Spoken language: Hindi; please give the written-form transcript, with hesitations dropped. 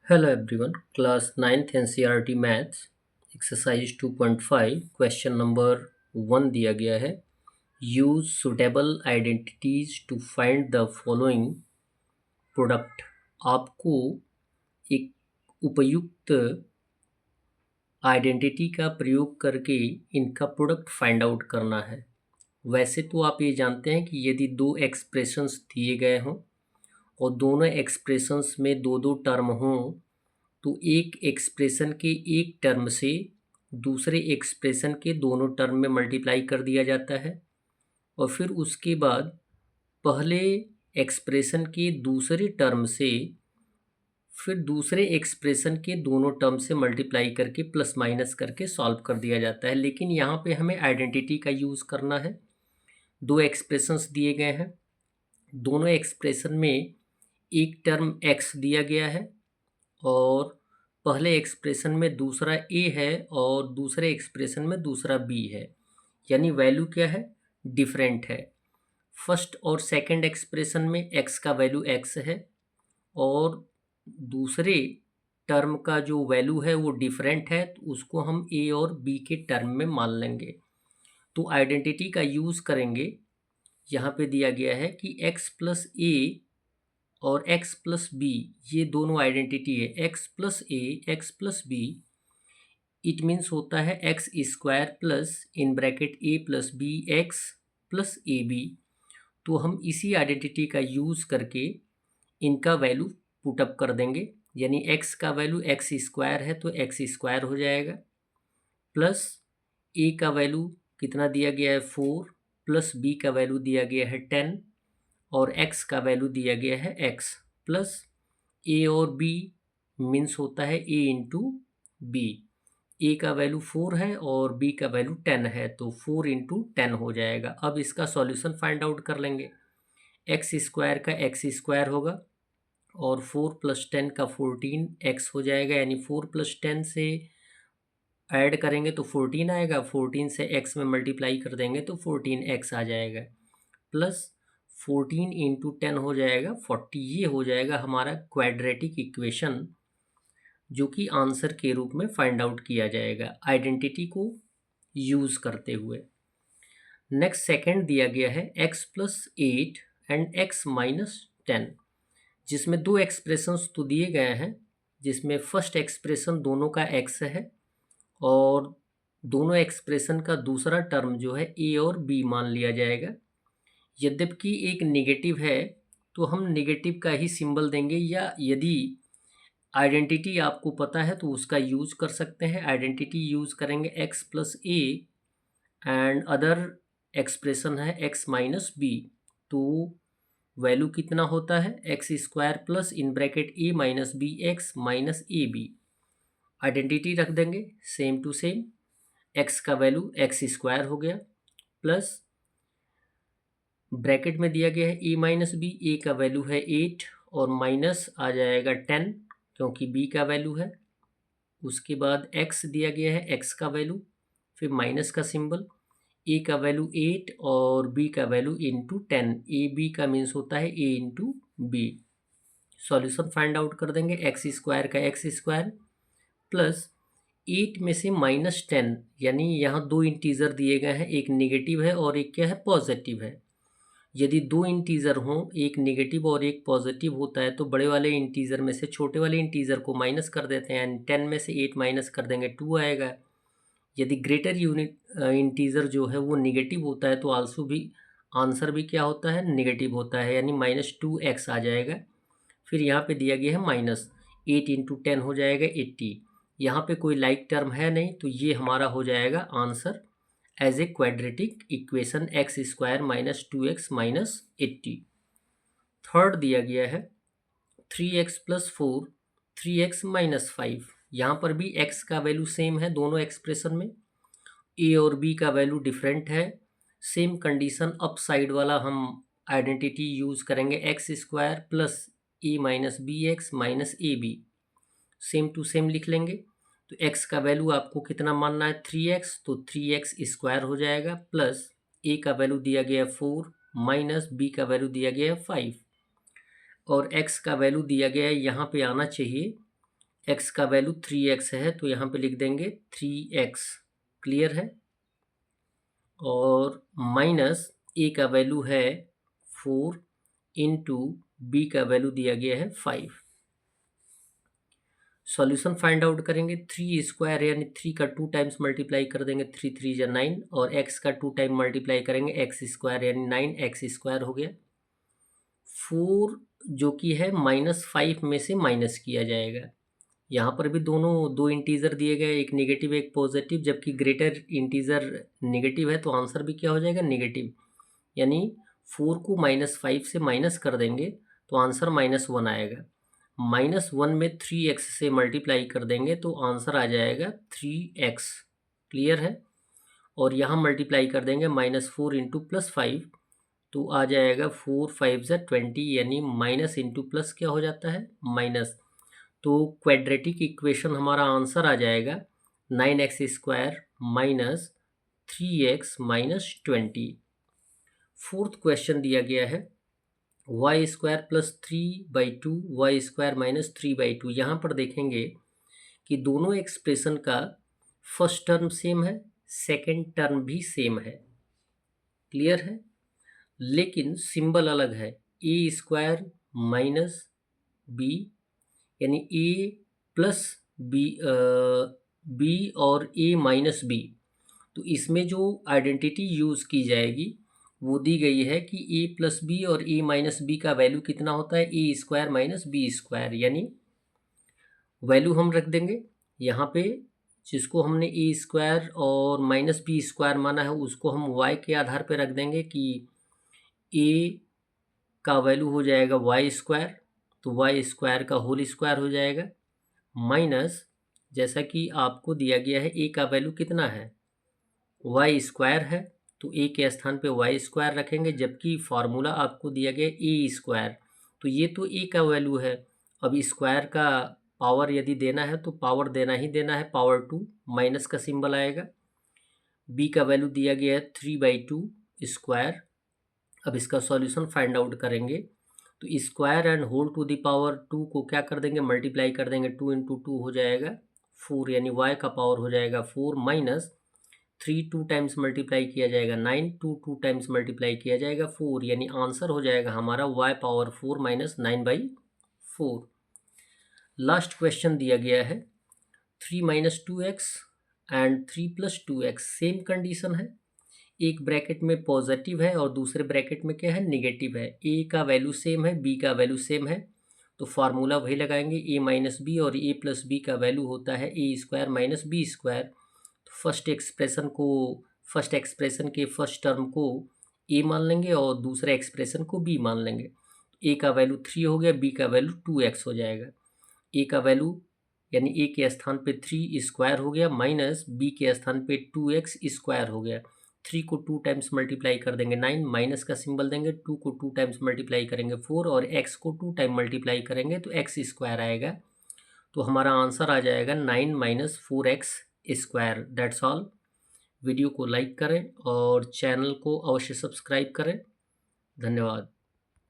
Hello everyone, class 9th NCERT Maths exercise 2.5 question number 1 दिया गया है। Use suitable identities to find the following product. आपको एक उपयुक्त आइडेंटिटी का प्रयोग करके इनका प्रोडक्ट फाइंड आउट करना है। वैसे तो आप ये जानते हैं कि यदि दो एक्सप्रेशंस दिए गए हों और दोनों एक्सप्रेशंस में दो दो टर्म हों तो एक एक्सप्रेशन के एक टर्म से दूसरे एक्सप्रेशन के दोनों टर्म में मल्टीप्लाई कर दिया जाता है और फिर उसके बाद पहले एक्सप्रेशन के दूसरे टर्म से फिर दूसरे एक्सप्रेशन के दोनों टर्म से मल्टीप्लाई करके प्लस माइनस करके सॉल्व कर दिया जाता है। लेकिन यहाँ पे हमें आइडेंटिटी का यूज़ करना है। दो एक्सप्रेशंस दिए गए हैं, दोनों एक्सप्रेशन में एक टर्म x दिया गया है और पहले एक्सप्रेशन में दूसरा a है और दूसरे एक्सप्रेशन में दूसरा b है, यानी वैल्यू क्या है, डिफरेंट है। फर्स्ट और सेकंड एक्सप्रेशन में x का वैल्यू x है और दूसरे टर्म का जो वैल्यू है वो डिफरेंट है, तो उसको हम a और b के टर्म में मान लेंगे। तो आइडेंटिटी का यूज़ करेंगे। यहाँ पे दिया गया है कि x प्लस ए और x प्लस बी, ये दोनों आइडेंटिटी है। x plus A X plus B, it means होता है X square plus in bracket A plus B X plus A B. तो हम इसी आइडेंटिटी का यूज़ करके इनका वैल्यू पुटअप कर देंगे, यानी x का वैल्यू एक्स स्क्वायर है तो एक्स स्क्वायर हो जाएगा, प्लस a का वैल्यू कितना दिया गया है 4, प्लस b का वैल्यू दिया गया है 10 और x का वैल्यू दिया गया है x, प्लस a और b मीन्स होता है a इंटू बी। a का वैल्यू 4 है और b का वैल्यू 10 है तो 4 इंटू 10 हो जाएगा। अब इसका सॉल्यूशन फाइंड आउट कर लेंगे। एक्स स्क्वायर का एक्स स्क्वायर होगा और 4 प्लस 10 का 14x हो जाएगा, यानी 4 प्लस 10 से ऐड करेंगे तो 14 आएगा, 14 से x में मल्टीप्लाई कर देंगे तो 14x आ जाएगा, प्लस 14 इंटू 10 हो जाएगा 40। ये हो जाएगा हमारा क्वाड्रेटिक इक्वेशन, जो कि आंसर के रूप में फाइंड आउट किया जाएगा आइडेंटिटी को यूज़ करते हुए। नेक्स्ट सेकंड दिया गया है x plus 8 and x minus 10, जिसमें दो एक्सप्रेशंस तो दिए गए हैं, जिसमें फर्स्ट एक्सप्रेशन दोनों का x है और दोनों एक्सप्रेशन का दूसरा टर्म जो है a और b मान लिया जाएगा। यद्यपि एक नेगेटिव है तो हम नेगेटिव का ही सिंबल देंगे, या यदि आइडेंटिटी आपको पता है तो उसका यूज़ कर सकते हैं। आइडेंटिटी यूज़ करेंगे x plus A and other expression है x माइनस बी, तो वैल्यू कितना होता है X square plus in bracket A minus B x minus A B. Identity रख देंगे सेम टू सेम, x का वैल्यू एक्स स्क्वायर हो गया, प्लस ब्रैकेट में दिया गया है ए माइनस बी, ए का वैल्यू है 8 और माइनस आ जाएगा 10 क्योंकि b का वैल्यू है। उसके बाद x दिया गया है, x का वैल्यू, फिर माइनस का सिंबल, a का वैल्यू 8 और b का वैल्यू इंटू 10, ए बी का मीन्स होता है a into B. Solution find out कर देंगे, एक्स स्क्वायर का एक्स स्क्वायर प्लस 8 में से माइनस 10, यानी यहाँ दो इंटीजर दिए गए हैं, एक नेगेटिव है और एक क्या है, पॉजिटिव है। यदि दो इंटीजर हों, एक नेगेटिव और एक पॉजिटिव होता है, तो बड़े वाले इंटीजर में से छोटे वाले इंटीजर को माइनस कर देते हैं, यानी 10 में से 8 माइनस कर देंगे 2 आएगा। यदि ग्रेटर यूनिट इंटीजर जो है वो नेगेटिव होता है तो आंसर भी क्या होता है, नेगेटिव होता है, यानी -2x आ जाएगा। फिर यहाँ पे दिया गया है माइनस 8 इंटू 10 हो जाएगा 80। यहाँ पे कोई लाइक टर्म है नहीं तो ये हमारा हो जाएगा answer as a quadratic equation X square minus 2x minus 80। Third दिया गया है 3x प्लस 4 3x माइनस 5। यहाँ पर भी x का वैल्यू सेम है दोनों एक्सप्रेशन में, a और b का वैल्यू डिफरेंट है। सेम कंडीशन अप साइड वाला हम आइडेंटिटी यूज़ करेंगे, x square plus a minus B x minus A b, same to same लिख लेंगे। तो x का वैल्यू आपको कितना मानना है 3x, तो 3x स्क्वायर हो जाएगा, प्लस a का वैल्यू दिया गया है 4 माइनस b का वैल्यू दिया गया है 5 और x का वैल्यू दिया गया है, यहाँ पे आना चाहिए x का वैल्यू 3x है तो यहाँ पे लिख देंगे 3x, क्लियर है। और माइनस a का वैल्यू है 4 इंटू b का वैल्यू दिया गया है 5। सॉल्यूशन फाइंड आउट करेंगे। 3 स्क्वायर यानी 3 का 2 टाइम्स मल्टीप्लाई कर देंगे, 3 3 जा 9, और x का 2 टाइम मल्टीप्लाई करेंगे, x स्क्वायर यानी 9x स्क्वायर हो गया। 4 जो कि है -5 में से माइनस किया जाएगा। यहाँ पर भी दोनों दो इंटीजर दिए गए, एक नेगेटिव एक पॉजिटिव, जबकि ग्रेटर इंटीजर नेगेटिव है तो आंसर भी क्या हो जाएगा, नेगेटिव। यानी 4 को -5 से माइनस कर देंगे तो आंसर -1 आएगा। -1 में 3x से मल्टीप्लाई कर देंगे तो आंसर आ जाएगा 3x, क्लियर है। और यहाँ मल्टीप्लाई कर देंगे -4 इंटू +5 तो आ जाएगा 4 5 ज़ा 20, यानी माइनस इंटू प्लस क्या हो जाता है, माइनस। तो क्वाड्रेटिक इक्वेशन हमारा आंसर आ जाएगा 9x square minus 3x minus 20। Fourth question दिया गया है Y square plus 3/2 Y square minus 3/2। यहाँ पर देखेंगे कि दोनों एक्सप्रेशन का फर्स्ट टर्म सेम है, सेकेंड टर्म भी सेम है, क्लियर है, लेकिन सिंबल अलग है। ए स्क्वायर माइनस बी यानी ए प्लस बी और ए माइनस बी। तो इसमें जो आइडेंटिटी यूज़ की जाएगी वो दी गई है कि ए प्लस बी और ए माइनस बी का वैल्यू कितना होता है, ए स्क्वायर माइनस बी स्क्वायर। यानी वैल्यू हम रख देंगे यहाँ पे, जिसको हमने ए स्क्वायर और माइनस बी स्क्वायर माना है उसको हम वाई के आधार पे रख देंगे कि ए का वैल्यू हो जाएगा वाई स्क्वायर, तो वाई स्क्वायर का होल स्क्वायर हो जाएगा, माइनस जैसा कि आपको दिया गया है ए का वैल्यू कितना है, वाई स्क्वायर है, तो ए के स्थान पे वाई स्क्वायर रखेंगे, जबकि फार्मूला आपको दिया गया ए स्क्वायर, तो ये तो ए का वैल्यू है। अब स्क्वायर का पावर यदि देना है तो पावर देना ही देना है, पावर 2, माइनस का सिंबल आएगा। बी का वैल्यू दिया गया है 3/2 स्क्वायर। अब इसका सॉल्यूशन फाइंड आउट करेंगे तो square and whole to the power 2 को क्या कर देंगे, मल्टीप्लाई कर देंगे, 2 इंटू 2 हो जाएगा 4, यानी y का पावर हो जाएगा 4, माइनस 3 2 टाइम्स मल्टीप्लाई किया जाएगा 9, 2 2 टाइम्स मल्टीप्लाई किया जाएगा 4, यानी आंसर हो जाएगा हमारा y power 4 minus 9/4। Last question दिया गया है 3 minus 2x and 3 plus 2x, same condition है, एक ब्रैकेट में पॉजिटिव है और दूसरे ब्रैकेट में क्या है, नेगेटिव है। ए का वैल्यू सेम है, बी का वैल्यू सेम है, तो फार्मूला वही लगाएंगे, ए माइनस बी, और ए प्लस बी का वैल्यू होता है ए स्क्वायर माइनस बी स्क्वायर। तो फर्स्ट एक्सप्रेशन के फर्स्ट टर्म को ए मान लेंगे और दूसरे एक्सप्रेशन को बी मान लेंगे। ए का वैल्यू 3 हो गया, बी का वैल्यू 2x हो जाएगा। ए का वैल्यू यानी ए के स्थान पे 3 स्क्वायर हो गया, माइनस बी के स्थान पे 2x स्क्वायर हो गया। 3 को 2 टाइम्स मल्टीप्लाई कर देंगे 9, माइनस का सिंबल देंगे, 2 को 2 टाइम्स मल्टीप्लाई करेंगे 4, और x को 2 टाइम मल्टीप्लाई करेंगे तो x स्क्वायर आएगा। तो हमारा आंसर आ जाएगा 9 minus 4x square. That's all. Video को लाइक करें और चैनल को अवश्य सब्सक्राइब करें। धन्यवाद।